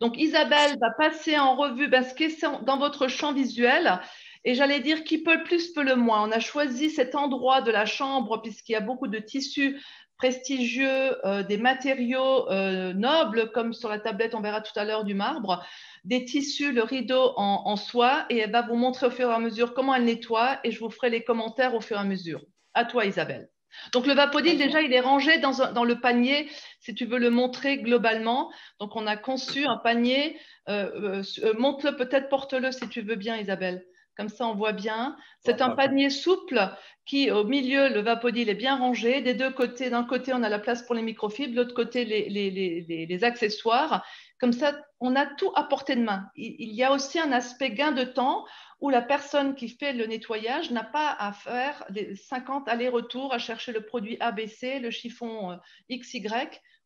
Donc, Isabelle va passer en revue ce qui est dans votre champ visuel. Et j'allais dire qui peut le plus, peut le moins. On a choisi cet endroit de la chambre puisqu'il y a beaucoup de tissus prestigieux, des matériaux nobles, comme sur la tablette, on verra tout à l'heure du marbre, des tissus, le rideau en soie, et elle va vous montrer au fur et à mesure comment elle nettoie, et je vous ferai les commentaires au fur et à mesure. À toi, Isabelle. Donc, le Vapodil, déjà, il est rangé dans le panier, si tu veux le montrer globalement. Donc, on a conçu un panier. Monte-le, peut-être porte-le si tu veux bien, Isabelle. Comme ça, on voit bien. C'est un panier souple qui, au milieu, le Vapodil est bien rangé. Des deux côtés, d'un côté, on a la place pour les microfibres, de l'autre côté, les accessoires. Comme ça, on a tout à portée de main. Il y a aussi un aspect gain de temps où la personne qui fait le nettoyage n'a pas à faire les 50 allers-retours à chercher le produit ABC, le chiffon XY.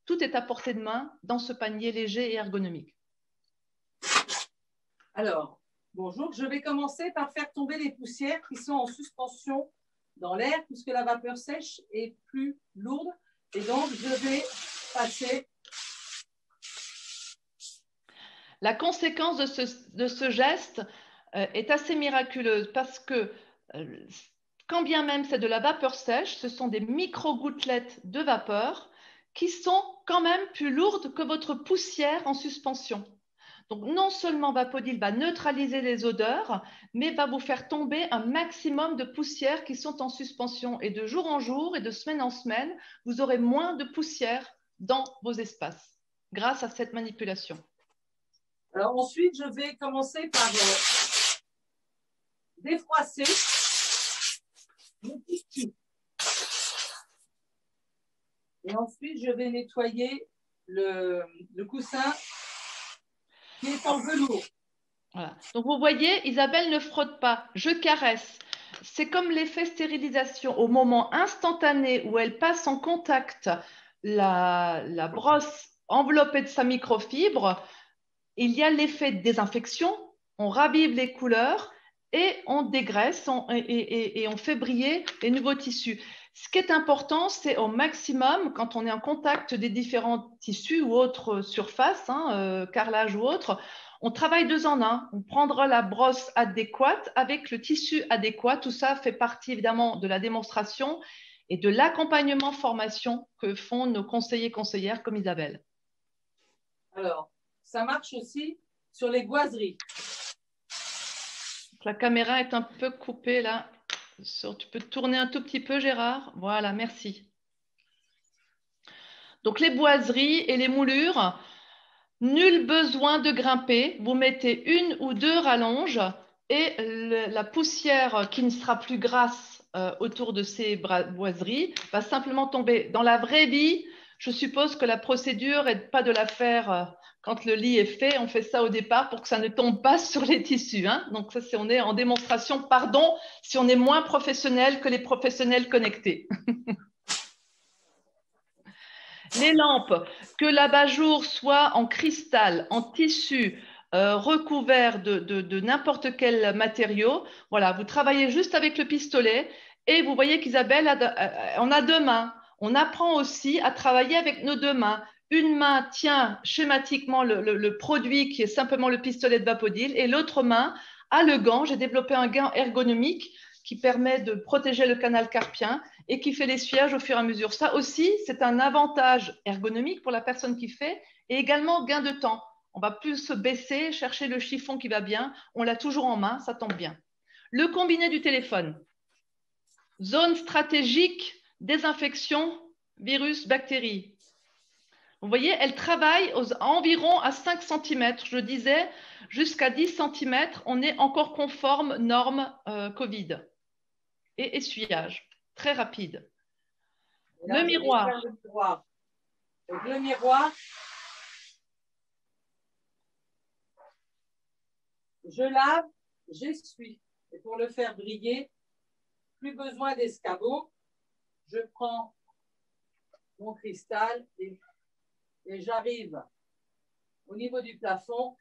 Tout est à portée de main dans ce panier léger et ergonomique. Alors, bonjour, je vais commencer par faire tomber les poussières qui sont en suspension dans l'air puisque la vapeur sèche est plus lourde. Et donc, je vais passer. La conséquence de ce geste est assez miraculeuse parce que quand bien même c'est de la vapeur sèche, ce sont des micro-gouttelettes de vapeur qui sont quand même plus lourdes que votre poussière en suspension. Donc, non seulement Vapodil va neutraliser les odeurs, mais va vous faire tomber un maximum de poussières qui sont en suspension. Et de jour en jour et de semaine en semaine, vous aurez moins de poussière dans vos espaces grâce à cette manipulation. Alors ensuite, je vais commencer par défroisser mon tissu. Et ensuite, je vais nettoyer le coussin qui est en velours. Voilà. Donc, vous voyez, Isabelle ne frotte pas, je caresse. C'est comme l'effet stérilisation. Au moment instantané où elle passe en contact la brosse enveloppée de sa microfibre, il y a l'effet de désinfection, on ravive les couleurs et on dégraisse et on fait briller les nouveaux tissus. Ce qui est important, c'est au maximum, quand on est en contact des différents tissus ou autres surfaces, carrelage ou autre, on travaille 2 en 1. On prendra la brosse adéquate avec le tissu adéquat. Tout ça fait partie évidemment de la démonstration et de l'accompagnement formation que font nos conseillers et conseillères comme Isabelle. Alors, ça marche aussi sur les boiseries. La caméra est un peu coupée là. Tu peux tourner un tout petit peu, Gérard. Voilà, merci. Donc, les boiseries et les moulures, nul besoin de grimper. Vous mettez 1 ou 2 rallonges et la poussière qui ne sera plus grasse autour de ces boiseries va simplement tomber. Dans la vraie vie, je suppose que la procédure n'est pas de la faire quand le lit est fait. On fait ça au départ pour que ça ne tombe pas sur les tissus. Donc ça, on est en démonstration. Pardon si on est moins professionnel que les professionnels connectés. Les lampes, que l'abat-jour soit en cristal, en tissu, recouvert de n'importe quel matériau. Voilà, vous travaillez juste avec le pistolet et vous voyez qu'Isabelle, on a 2 mains. On apprend aussi à travailler avec nos 2 mains. Une main tient schématiquement le produit qui est simplement le pistolet de Vapodil et l'autre main a le gant. J'ai développé un gant ergonomique qui permet de protéger le canal carpien et qui fait l'essuyage au fur et à mesure. Ça aussi, c'est un avantage ergonomique pour la personne qui fait et également gain de temps. On va plus se baisser, chercher le chiffon qui va bien. On l'a toujours en main, ça tombe bien. Le combiné du téléphone. Zone stratégique, désinfection, virus, bactéries. Vous voyez, elle travaille environ à 5 cm. Je disais, jusqu'à 10 cm, on est encore conforme normes Covid. Et essuyage, très rapide. Là, le miroir. Donc, le miroir, je lave, j'essuie. Et pour le faire briller, plus besoin d'escabeau. Je prends mon cristal et j'arrive au niveau du plafond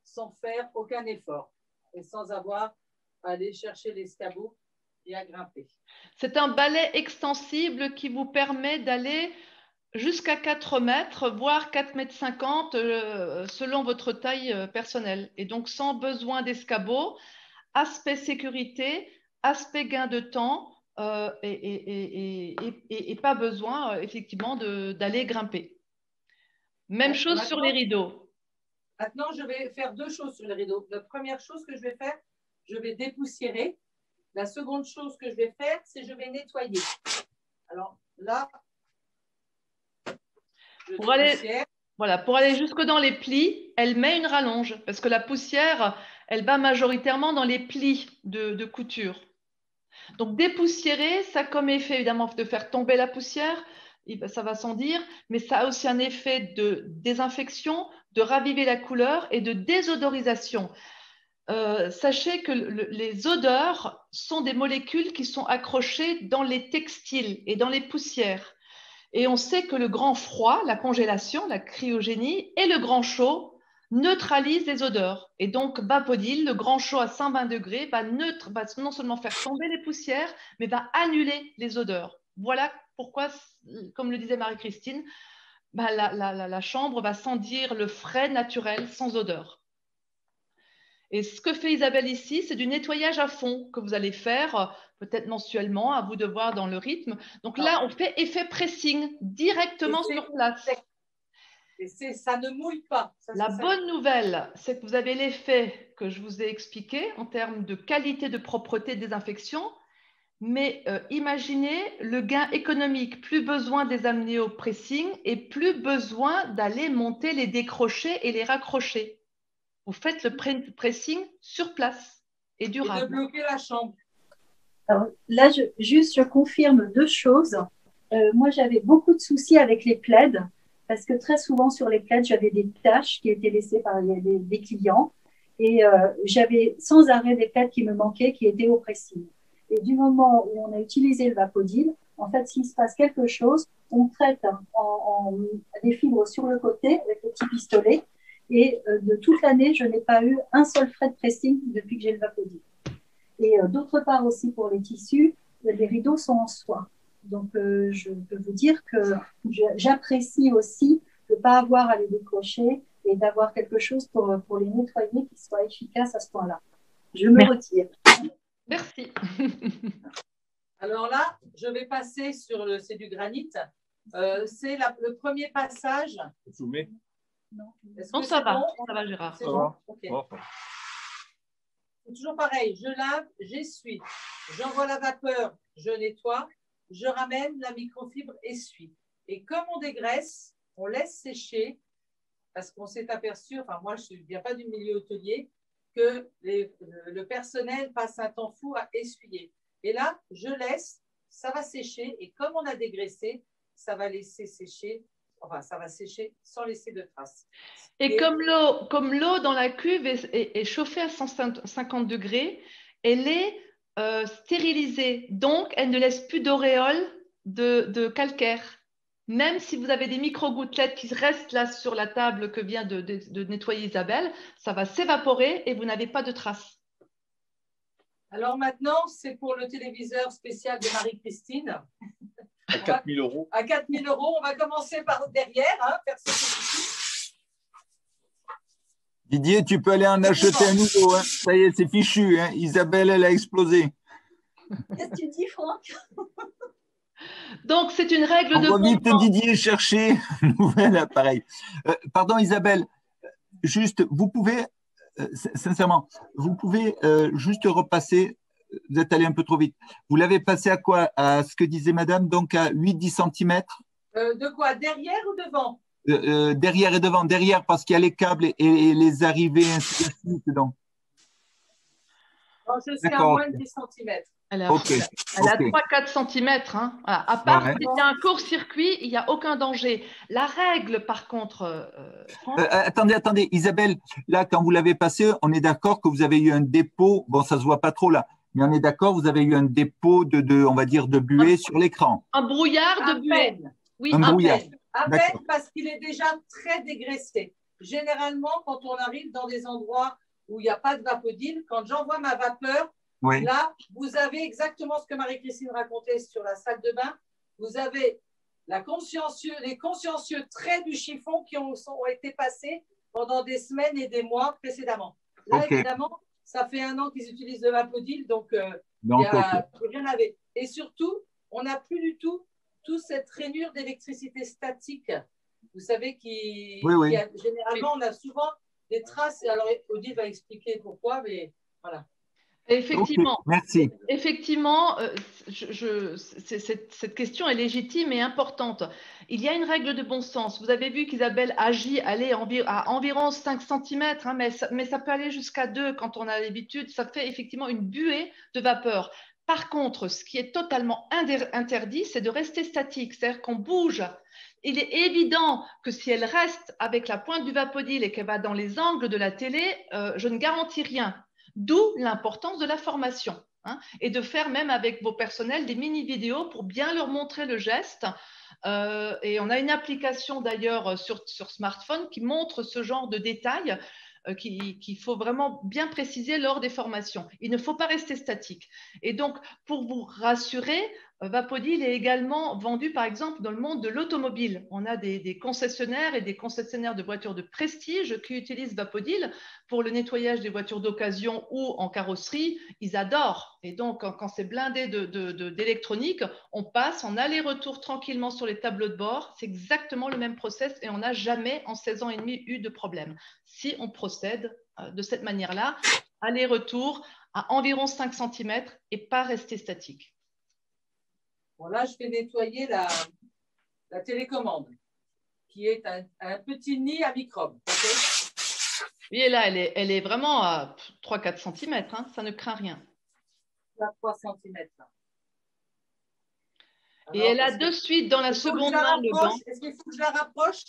sans faire aucun effort et sans avoir à aller chercher l'escabeau et à grimper. C'est un balai extensible qui vous permet d'aller jusqu'à 4 mètres, voire 4,50 m selon votre taille personnelle. Et donc, sans besoin d'escabeau, aspect sécurité, aspect gain de temps et pas besoin, effectivement, d'aller grimper. Même chose sur les rideaux. Maintenant, je vais faire deux choses sur les rideaux. La première chose que je vais faire, je vais dépoussiérer. La seconde chose que je vais faire, c'est je vais nettoyer. Alors là, pour aller jusque dans les plis, elle met une rallonge parce que la poussière, elle va majoritairement dans les plis de couture. Donc dépoussiérer, ça a comme effet évidemment de faire tomber la poussière, ça va sans dire, mais ça a aussi un effet de désinfection, de raviver la couleur et de désodorisation. Sachez que les odeurs sont des molécules qui sont accrochées dans les textiles et dans les poussières. Et on sait que le grand froid, la congélation, la cryogénie et le grand chaud neutralisent les odeurs. Et donc, Vapodil, le grand chaud à 120 degrés, va non seulement faire tomber les poussières, mais va annuler les odeurs. Voilà pourquoi, comme le disait Marie-Christine, la chambre va sentir le frais naturel sans odeur. Et ce que fait Isabelle ici, c'est du nettoyage à fond que vous allez faire peut-être mensuellement, à vous de voir dans le rythme. Donc là, on fait effet pressing directement sur place. Et ça ne mouille pas. La bonne nouvelle, c'est que vous avez l'effet que je vous ai expliqué en termes de qualité, de propreté, de désinfection. Mais imaginez le gain économique. Plus besoin de les amener au pressing et plus besoin d'aller monter les décrochés et les raccrocher. Vous faites le pressing sur place et durable. Et de bloquer la chambre. Alors, là, je confirme deux choses. Moi, j'avais beaucoup de soucis avec les plaids parce que très souvent sur les plaids, j'avais des taches qui étaient laissées par des clients et j'avais sans arrêt des plaids qui me manquaient, qui étaient au pressing. Et du moment où on a utilisé le Vapodil, en fait, s'il se passe quelque chose, on traite des fibres sur le côté avec le petit pistolet. Et de toute l'année, je n'ai pas eu un seul frais de pressing depuis que j'ai le Vapodil. Et d'autre part aussi pour les tissus, les rideaux sont en soie. Donc, je peux vous dire que j'apprécie aussi de ne pas avoir à les décrocher et d'avoir quelque chose pour les nettoyer qui soit efficace à ce point-là. Je me retire. Merci. Alors là, je vais passer sur c'est du granit. C'est le premier passage. Zoomé. Non, ça va. Bon ça va, Gérard. C'est bon. Okay. C'est toujours pareil. Je lave, j'essuie. J'envoie la vapeur, je nettoie. Je ramène la microfibre, essuie. Et comme on dégraisse, on laisse sécher parce qu'on s'est aperçu, enfin moi je ne viens pas du milieu hôtelier, que le personnel passe un temps fou à essuyer. Et là, je laisse, ça va sécher et comme on a dégraissé, ça va laisser sécher, enfin ça va sécher sans laisser de traces. Et comme l'eau dans la cuve est chauffée à 150 degrés, elle est stérilisée, donc elle ne laisse plus d'auréole de calcaire. Même si vous avez des micro-gouttelettes qui restent là sur la table que vient de nettoyer Isabelle, ça va s'évaporer et vous n'avez pas de traces. Alors maintenant, c'est pour le téléviseur spécial de Marie-Christine. À 4 000 euros. À 4 000 euros, on va commencer par derrière. Faire ce Didier, tu peux aller en acheter un nouveau. Hein. Ça y est, c'est fichu. Hein. Isabelle, elle a explosé. Qu'est-ce que tu dis, Franck? Donc, c'est une règle de bon temps. On va vite, temps. Didier, chercher un nouvel appareil. Pardon, Isabelle, juste, vous pouvez, sincèrement, vous pouvez juste repasser, vous êtes allé un peu trop vite. Vous l'avez passé à quoi? À ce que disait madame, donc à 8-10 cm? De quoi? Derrière ou devant? Derrière et devant. Derrière, parce qu'il y a les câbles et les arrivées, ainsi de suite. Donc. Non, je suis à moins de 10 cm. Elle a 3-4 cm. Hein. Voilà. À part s'il y a un court-circuit, il n'y a aucun danger. La règle, par contre… attendez, Isabelle, là, quand vous l'avez passé, on est d'accord que vous avez eu un dépôt, bon, ça ne se voit pas trop là, mais on est d'accord, vous avez eu un dépôt on va dire, de buée sur l'écran. Un brouillard de buée. Oui, un brouillard. À peine parce qu'il est déjà très dégraissé. Généralement, quand on arrive dans des endroits où il n'y a pas de Vapodil, quand j'envoie ma vapeur, là, vous avez exactement ce que Marie-Christine racontait sur la salle de bain. Vous avez les consciencieux traits du chiffon qui ont été passés pendant des semaines et des mois précédemment. Là, évidemment, ça fait 1 an qu'ils utilisent le Vapodil, donc il n'y a rien à voir. Et surtout, on n'a plus du tout cette rainure d'électricité statique. Vous savez, généralement, on a souvent des traces. Alors, Odile va expliquer pourquoi, mais voilà. Effectivement, merci. Effectivement, cette question est légitime et importante. Il y a une règle de bon sens. Vous avez vu qu'Isabelle agit à environ 5 cm, hein, mais ça peut aller jusqu'à 2 quand on a l'habitude. Ça fait effectivement une buée de vapeur. Par contre, ce qui est totalement interdit, c'est de rester statique, c'est-à-dire qu'on bouge. Il est évident que si elle reste avec la pointe du Vapodil et qu'elle va dans les angles de la télé, je ne garantis rien. D'où l'importance de la formation, hein, et de faire même avec vos personnels des mini-vidéos pour bien leur montrer le geste. Et on a une application d'ailleurs sur smartphone qui montre ce genre de détails qu'il faut vraiment bien préciser lors des formations. Il ne faut pas rester statique. Et donc, pour vous rassurer, Vapodil est également vendu, par exemple, dans le monde de l'automobile. On a des concessionnaires et des concessionnaires de voitures de prestige qui utilisent Vapodil pour le nettoyage des voitures d'occasion ou en carrosserie. Ils adorent. Et donc, quand c'est blindé d'électronique, on passe en aller-retour tranquillement sur les tableaux de bord. C'est exactement le même process et on n'a jamais, en 16 ans et demi, eu de problème. Si on procède de cette manière-là, aller-retour à environ 5 cm et pas rester statique. Bon, là, je vais nettoyer la télécommande, qui est un petit nid à microbes. Okay, oui, et là, elle est vraiment à 3-4 cm, hein, ça ne craint rien. À 3 cm. Et elle a de suite dans la seconde main le banc. Est-ce qu'il faut que je la rapproche?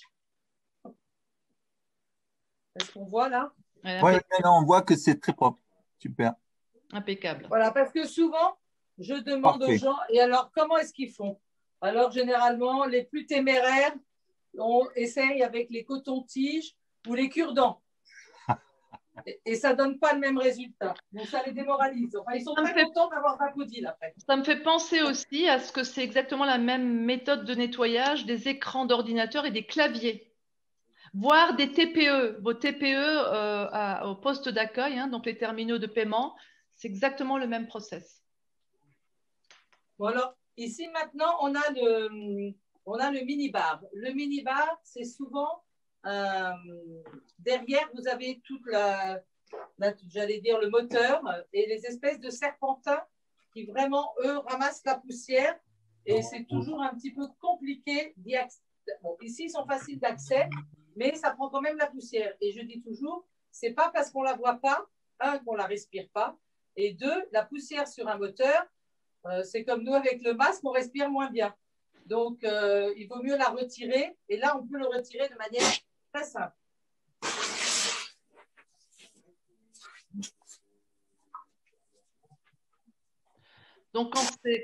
Est-ce qu'on voit là? Oui, on voit que c'est très propre. Super. Impeccable. Voilà, parce que souvent, je demande aux gens, et alors, comment est-ce qu'ils font? Alors, généralement, les plus téméraires, on essaye avec les cotons-tiges ou les cure-dents. Et ça ne donne pas le même résultat. Donc, ça les démoralise. Enfin, ils sont très contents d'avoir Vapodil après. Ça me fait penser aussi à ce que c'est exactement la même méthode de nettoyage des écrans d'ordinateur et des claviers. Voire des TPE, vos TPE au poste d'accueil, hein, donc les terminaux de paiement, c'est exactement le même process. Bon, alors, ici maintenant, on a le mini-bar. Le mini-bar, c'est souvent derrière, vous avez toute j'allais dire le moteur et les espèces de serpentins qui vraiment, eux, ramassent la poussière et c'est toujours un petit peu compliqué d'y accéder. Bon, ici, ils sont faciles d'accès, mais ça prend quand même la poussière. Et je dis toujours, c'est pas parce qu'on la voit pas, qu'on la respire pas, et 2, la poussière sur un moteur, c'est comme nous avec le masque, on respire moins bien. Donc, il vaut mieux la retirer. Et là, on peut le retirer de manière très simple. Donc,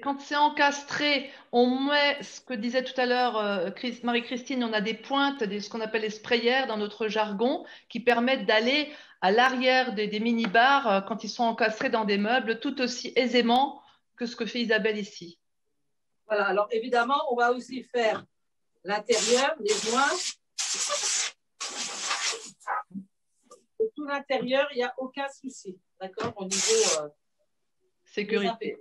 quand c'est encastré, on met ce que disait tout à l'heure Marie-Christine, on a des pointes, ce qu'on appelle les sprayères dans notre jargon, qui permettent d'aller à l'arrière des mini-bars quand ils sont encastrés dans des meubles tout aussi aisément que ce que fait Isabelle ici. Voilà, alors évidemment, on va aussi faire l'intérieur, les joints. Et tout l'intérieur, il n'y a aucun souci, d'accord, au niveau sécurité.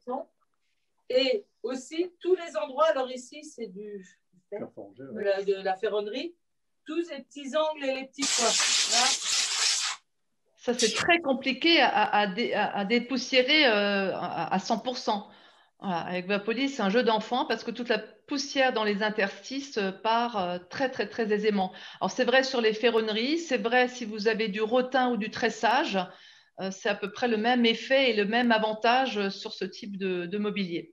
Et aussi, tous les endroits, alors ici, c'est de la ferronnerie, tous ces petits angles et les petits coins. Là. Ça, c'est très compliqué à dépoussiérer à 100%. Voilà, avec Vapolis, c'est un jeu d'enfant parce que toute la poussière dans les interstices part très, très, très aisément. Alors, c'est vrai sur les ferronneries, c'est vrai si vous avez du rotin ou du tressage, c'est à peu près le même effet et le même avantage sur ce type de mobilier.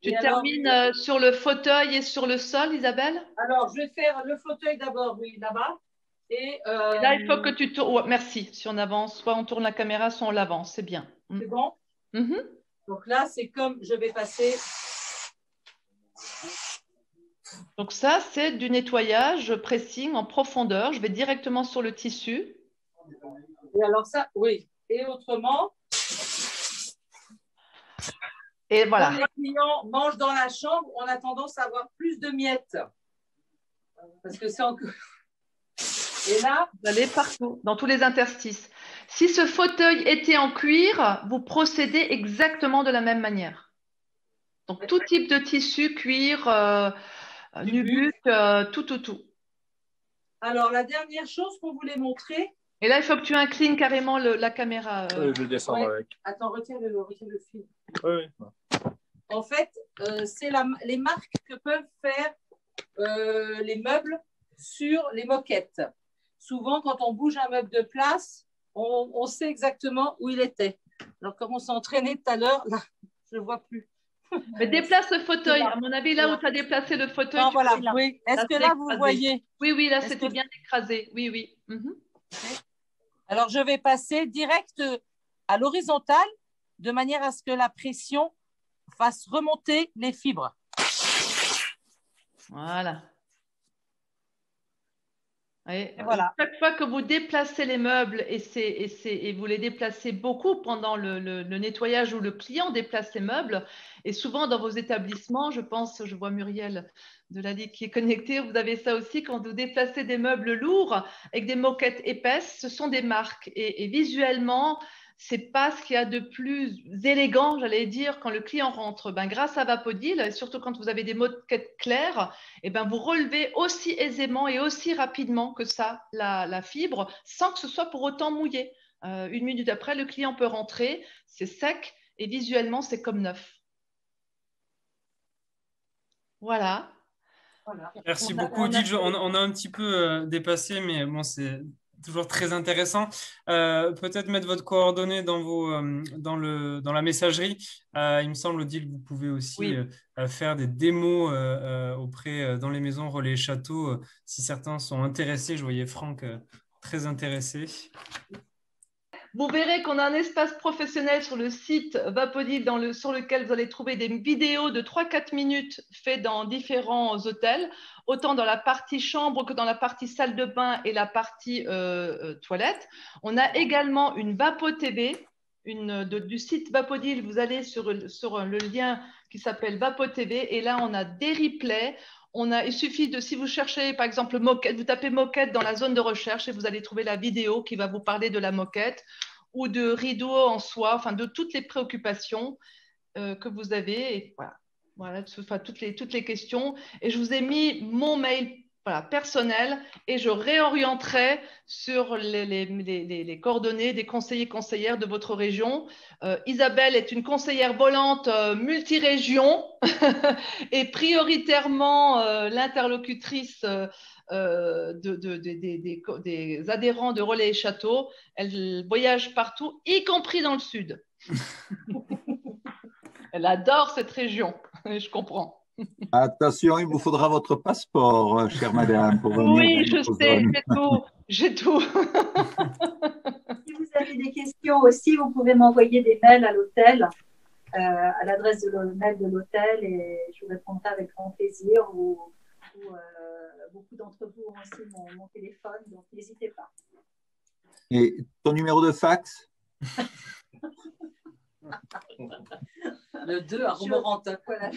Tu termines sur le fauteuil et sur le sol, Isabelle? Alors, je vais faire le fauteuil d'abord, oui, là-bas. Et là, il faut que tu tournes. Ouais, merci. Si on avance, soit on tourne la caméra, soit on l'avance. C'est bien. C'est bon? Donc là, c'est comme je vais passer. Donc ça, c'est du nettoyage pressing en profondeur. Je vais directement sur le tissu. Et alors ça, oui. Et autrement, Et voilà. Quand les clients mangent dans la chambre, on a tendance à avoir plus de miettes. Parce que c'est encore… Et là, vous allez partout, dans tous les interstices. Si ce fauteuil était en cuir, vous procédez exactement de la même manière. Donc, tout type de tissu, cuir, nubuck, tout. alors la dernière chose qu'on voulait montrer… Et là, il faut que tu inclines carrément la caméra. Je descends avec. Attends, retiens le fil. Oui. En fait, c'est les marques que peuvent faire les meubles sur les moquettes. Souvent, quand on bouge un meuble de place, on sait exactement où il était. Alors, comme on s'est entraîné tout à l'heure, là, je ne le vois plus. Mais déplace le fauteuil. À mon avis, là où tu as déplacé le fauteuil, non, tu voilà. vois, Oui. Est-ce là, que c'est là, vous écrasé. voyez? Oui, là, c'était bien écrasé. Oui. Alors, je vais passer direct à l'horizontale de manière à ce que la pression fasse remonter les fibres. Voilà. Et voilà. Chaque fois que vous déplacez les meubles et vous les déplacez beaucoup pendant le nettoyage où le client déplace les meubles, et souvent dans vos établissements, je vois Muriel de la Ligue qui est connectée, vous avez ça aussi quand vous déplacez des meubles lourds avec des moquettes épaisses, ce sont des marques et visuellement, c'est pas ce qu'il y a de plus élégant, j'allais dire, quand le client rentre. Grâce à Vapodil, et surtout quand vous avez des moquettes claires, vous relevez aussi aisément et aussi rapidement que ça la fibre, sans que ce soit pour autant mouillé. 1 minute après, le client peut rentrer, c'est sec et visuellement, c'est comme neuf. Voilà. Merci beaucoup, Odile. On a un petit peu dépassé, mais bon, c'est toujours très intéressant. Peut-être mettre votre coordonnée dans la messagerie. Il me semble, Odile, vous pouvez aussi faire des démos dans les maisons relais châteaux si certains sont intéressés. Je voyais Franck très intéressé. Vous verrez qu'on a un espace professionnel sur le site Vapodil sur lequel vous allez trouver des vidéos de 3-4 minutes faites dans différents hôtels, autant dans la partie chambre que dans la partie salle de bain et la partie toilette. On a également une Vapo TV du site Vapodil. Vous allez sur le lien qui s'appelle Vapo TV et là, on a des replays. Il suffit si vous cherchez par exemple moquette, vous tapez moquette dans la zone de recherche et vous allez trouver la vidéo qui va vous parler de la moquette ou de rideau en soie, enfin de toutes les préoccupations que vous avez. Et voilà toutes les questions. Et je vous ai mis mon mail personnel et je réorienterai sur les coordonnées des conseillers conseillères de votre région. Isabelle est une conseillère volante multirégion et prioritairement l'interlocutrice des adhérents de Relais et Châteaux. Elle voyage partout, y compris dans le sud. Elle adore cette région, je comprends. Attention, il vous faudra votre passeport, chère madame, pour venir. Oui, je sais, j'ai tout. Si vous avez des questions aussi, vous pouvez m'envoyer des mails à l'hôtel, à l'adresse de mail de l'hôtel, et je vous répondrai avec grand plaisir. Beaucoup d'entre vous ont aussi mon téléphone, donc n'hésitez pas. Et ton numéro de fax? Le 2 à Romorantin. Voilà.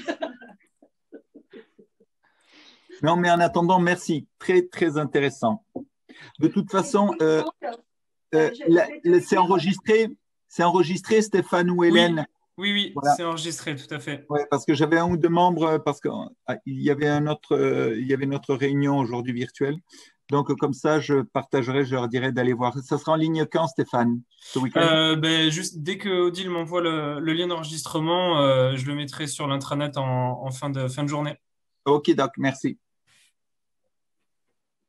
Non, mais en attendant, merci. Très, très intéressant. De toute façon, c'est enregistré. C'est enregistré, Stéphane ou Hélène? Oui, voilà. C'est enregistré, tout à fait. Oui, parce que j'avais 1 ou 2 membres, parce qu'il y avait notre réunion aujourd'hui virtuelle. Donc, comme ça, je partagerai, je leur dirai d'aller voir. Ça sera en ligne quand, Stéphane, ce week-end? Juste dès que Odile m'envoie le lien d'enregistrement, je le mettrai sur l'intranet en fin de journée. Ok, Doc, merci.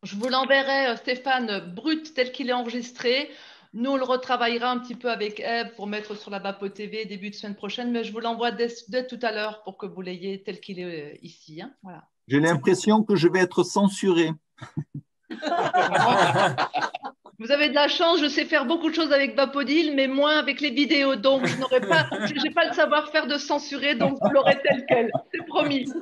Je vous l'enverrai, Stéphane, brut tel qu'il est enregistré. Nous, on le retravaillera un petit peu avec Eve pour mettre sur la Vapo TV début de semaine prochaine, mais je vous l'envoie dès tout à l'heure pour que vous l'ayez tel qu'il est ici. Hein. Voilà. J'ai l'impression que je vais être censuré. Vous avez de la chance, je sais faire beaucoup de choses avec Vapodil, mais moins avec les vidéos. Donc, je n'ai pas le savoir-faire de censurer, donc vous l'aurez tel quel. C'est promis.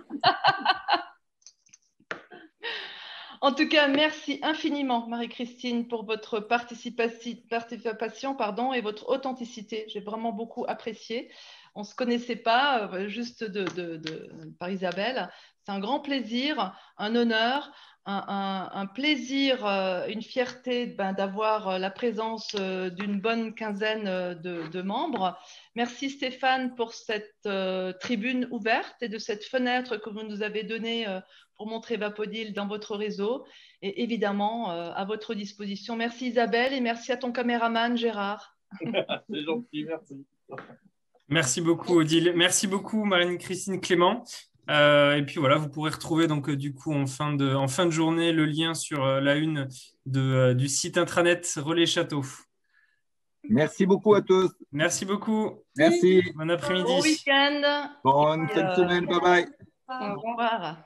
En tout cas, merci infiniment, Marie-Christine, pour votre participation et votre authenticité. J'ai vraiment beaucoup apprécié. On ne se connaissait pas, juste par Isabelle. C'est un grand plaisir, un honneur, un plaisir, une fierté d'avoir la présence d'une bonne quinzaine de membres. Merci Stéphane pour cette tribune ouverte et de cette fenêtre que vous nous avez donnée pour montrer Vapodil dans votre réseau et évidemment à votre disposition. Merci Isabelle et merci à ton caméraman Gérard. C'est gentil, merci. Merci beaucoup Odile. Merci beaucoup Marine-Christine Clément. Et puis voilà, vous pourrez retrouver donc du coup en fin de journée le lien sur la une du site intranet Relais Château. Merci beaucoup à tous. Merci beaucoup. Merci. Bon après-midi. Bon week-end. Bonne fin de semaine. Bye bye. Au revoir.